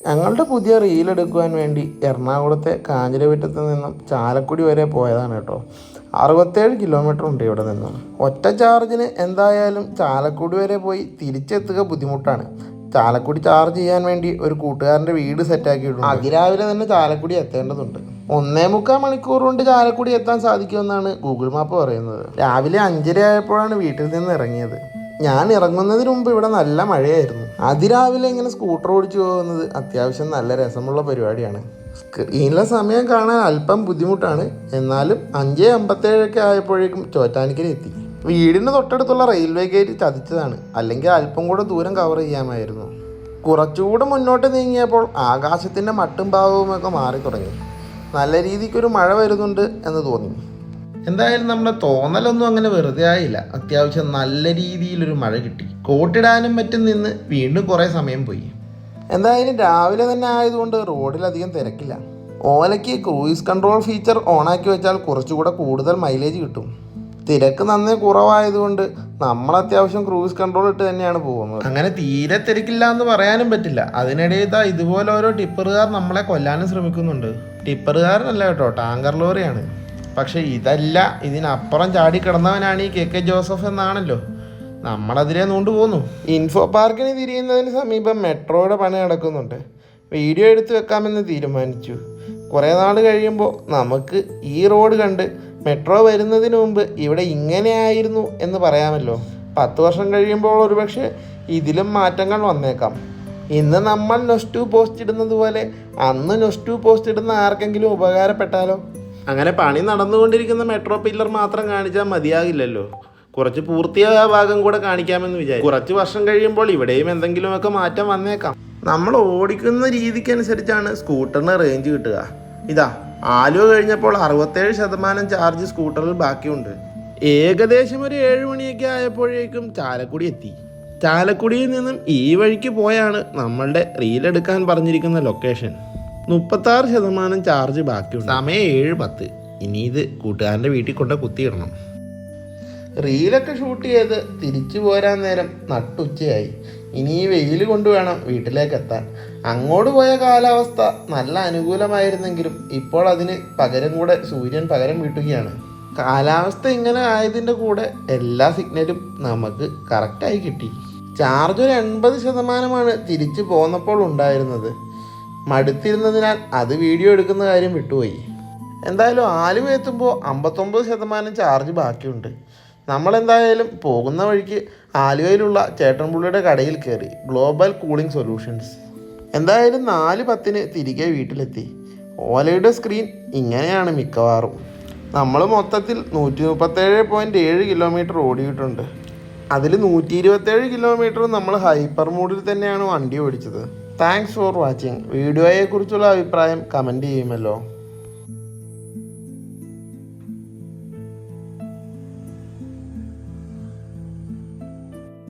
ഞങ്ങളുടെ പുതിയ റീൽ എടുക്കുവാൻ വേണ്ടി എറണാകുളത്തെ കാഞ്ഞിരവിറ്റത്ത് നിന്നും ചാലക്കുടി വരെ പോയതാണ് കേട്ടോ. 67 കിലോമീറ്റർ ഉണ്ട് ഇവിടെ നിന്നും. ഒറ്റ ചാർജിന് എന്തായാലും ചാലക്കുടി വരെ പോയി തിരിച്ചെത്തുക ബുദ്ധിമുട്ടാണ്. ചാലക്കുടി ചാർജ് ചെയ്യാൻ വേണ്ടി ഒരു കൂട്ടുകാരൻ്റെ വീട് സെറ്റാക്കിയിട്ടുണ്ട്. അതിരാവിലെ തന്നെ ചാലക്കുടി എത്തേണ്ടതുണ്ട്. 1.25 മണിക്കൂർ കൊണ്ട് ചാലക്കുടി എത്താൻ സാധിക്കുമെന്നാണ് ഗൂഗിൾ മാപ്പ് പറയുന്നത്. രാവിലെ 5:30 ആയപ്പോഴാണ് വീട്ടിൽ നിന്ന് ഇറങ്ങിയത്. ഞാൻ ഇറങ്ങുന്നതിന് മുമ്പ് ഇവിടെ നല്ല മഴയായിരുന്നു. അതിരാവിലെ ഇങ്ങനെ സ്കൂട്ടർ ഓടിച്ചു പോകുന്നത് അത്യാവശ്യം നല്ല രസമുള്ള പരിപാടിയാണ്. സ്ക്രീനിലെ സമയം കാണാൻ അല്പം ബുദ്ധിമുട്ടാണ്. എന്നാലും 5:57 ആയപ്പോഴേക്കും ചോറ്റാനിക്കര എത്തി. വീടിന് തൊട്ടടുത്തുള്ള റെയിൽവേ ഗേറ്റ് ചതിച്ചതാണ്, അല്ലെങ്കിൽ അല്പം കൂടെ ദൂരം കവർ ചെയ്യാമായിരുന്നു. കുറച്ചുകൂടെ മുന്നോട്ട് നീങ്ങിയപ്പോൾ ആകാശത്തിൻ്റെ മട്ടും ഭാവവുമൊക്കെ മാറി തുടങ്ങി. നല്ല രീതിക്കൊരു മഴ വരുന്നുണ്ട് എന്ന് തോന്നി. എന്തായാലും നമ്മുടെ തോന്നലൊന്നും അങ്ങനെ വെറുതെ ആയില്ല. അത്യാവശ്യം നല്ല രീതിയിലൊരു മഴ കിട്ടി. കോട്ടിടാനും മറ്റും നിന്ന് വീണ്ടും കുറേ സമയം പോയി. എന്തായാലും രാവിലെ തന്നെ ആയതുകൊണ്ട് റോഡിലധികം തിരക്കില്ല. ഓലയ്ക്ക് ക്രൂയിസ് കൺട്രോൾ ഫീച്ചർ ഓണാക്കി വെച്ചാൽ കുറച്ചുകൂടെ കൂടുതൽ മൈലേജ് കിട്ടും. തിരക്ക് നന്നേ കുറവായതുകൊണ്ട് നമ്മൾ അത്യാവശ്യം ക്രൂയിസ് കൺട്രോൾ ഇട്ട് തന്നെയാണ് പോകുന്നത്. അങ്ങനെ തീരെ തിരക്കില്ല എന്ന് പറയാനും പറ്റില്ല. അതിനിടെ ഇതുപോലെ ഓരോ ടിപ്പറുകാർ നമ്മളെ കൊല്ലാനും ശ്രമിക്കുന്നുണ്ട്. ടിപ്പറുകാരനല്ല കേട്ടോ, ടാങ്കർ ലോറിയാണ്. പക്ഷെ ഇതല്ല, ഇതിനപ്പുറം ചാടി കിടന്നവനാണ് ഈ കെ ജോസഫ് എന്നാണല്ലോ. നമ്മളതിലെ നൂണ്ടു പോന്നു. ഇൻഫോ പാർക്കിന് തിരിയുന്നതിന് സമീപം മെട്രോയുടെ പണി നടക്കുന്നുണ്ട്. വീഡിയോ എടുത്ത് വെക്കാമെന്ന് തീരുമാനിച്ചു. കുറേ നാൾ കഴിയുമ്പോൾ നമുക്ക് ഈ റോഡ് കണ്ട് മെട്രോ വരുന്നതിന് മുമ്പ് ഇവിടെ ഇങ്ങനെയായിരുന്നു എന്ന് പറയാമല്ലോ. 10 വർഷം കഴിയുമ്പോൾ ഒരുപക്ഷെ ഇതിലും മാറ്റങ്ങൾ വന്നേക്കാം. ഇന്ന് നമ്മൾ നൊസ്റ്റു പോസ്റ്റ് ഇടുന്നത് പോലെ അന്ന് നൊസ്റ്റു പോസ്റ്റ് ഇടുന്ന ആർക്കെങ്കിലും ഉപകാരപ്പെട്ടാലോ? അങ്ങനെ പണി നടന്നുകൊണ്ടിരിക്കുന്ന മെട്രോ പില്ലർ മാത്രം കാണിച്ചാൽ മതിയാകില്ലല്ലോ. കുറച്ച് പൂർത്തിയായ ഭാഗം കൂടെ കാണിക്കാമെന്ന് വിചാരിച്ചു. കുറച്ച് വർഷം കഴിയുമ്പോൾ ഇവിടെയും എന്തെങ്കിലുമൊക്കെ മാറ്റം വന്നേക്കാം. നമ്മൾ ഓടിക്കുന്ന രീതിക്കനുസരിച്ചാണ് സ്കൂട്ടറിന് റേഞ്ച് കിട്ടുക. ഇതാ ആലുവ കഴിഞ്ഞപ്പോൾ 67% ചാർജ് സ്കൂട്ടറിൽ ബാക്കിയുണ്ട്. ഏകദേശം ഒരു 7 മണിയൊക്കെ ആയപ്പോഴേക്കും ചാലക്കുടി എത്തി. ചാലക്കുടിയിൽ നിന്നും ഈ വഴിക്ക് പോയാണ് നമ്മളുടെ റീലെടുക്കാൻ പറഞ്ഞിരിക്കുന്ന ലൊക്കേഷൻ. 36% ചാർജ് ബാക്കിയുണ്ട്. സമയം 7:10. ഇനി ഇത് കൂട്ടുകാരൻ്റെ വീട്ടിൽ കൊണ്ട് കുത്തിയിടണം. റീലൊക്കെ ഷൂട്ട് ചെയ്ത് തിരിച്ചു പോരാൻ നേരം നട്ടുച്ചയായി. ഇനി ഈ വെയിൽ കൊണ്ട് വേണം വീട്ടിലേക്ക് എത്താൻ. അങ്ങോട്ട് പോയ കാലാവസ്ഥ നല്ല അനുകൂലമായിരുന്നെങ്കിലും ഇപ്പോൾ അതിന് പകരം കൂടെ സൂര്യൻ പകരം വീട്ടുകയാണ്. കാലാവസ്ഥ ഇങ്ങനെ ആയതിൻ്റെ കൂടെ എല്ലാ സിഗ്നലും നമുക്ക് കറക്റ്റായി കിട്ടി. ചാർജ് ഒരു 80% തിരിച്ചു പോന്നപ്പോൾ ഉണ്ടായിരുന്നത്. മടുത്തിരുന്നതിനാൽ അത് വീഡിയോ എടുക്കുന്ന കാര്യം വിട്ടുപോയി. എന്തായാലും ആലുവ എത്തുമ്പോൾ 59% ചാർജ് ബാക്കിയുണ്ട്. നമ്മളെന്തായാലും പോകുന്ന വഴിക്ക് ആലുവയിലുള്ള ചേട്ടൻപുള്ളിയുടെ കടയിൽ കയറി. Global cooling solutions. എന്തായാലും 4:10 തിരികെ വീട്ടിലെത്തി. ഓലയുടെ സ്ക്രീൻ ഇങ്ങനെയാണ് മിക്കവാറും. നമ്മൾ മൊത്തത്തിൽ 137.7 കിലോമീറ്റർ ഓടിയിട്ടുണ്ട്. അതിൽ 127 കിലോമീറ്റർ നമ്മൾ ഹൈപ്പർ മോഡിൽ തന്നെയാണ് വണ്ടി ഓടിച്ചത്. Thanks for watching. വീഡിയോയെക്കുറിച്ചുള്ള അഭിപ്രായം കമൻറ്റ് ചെയ്യുമല്ലോ.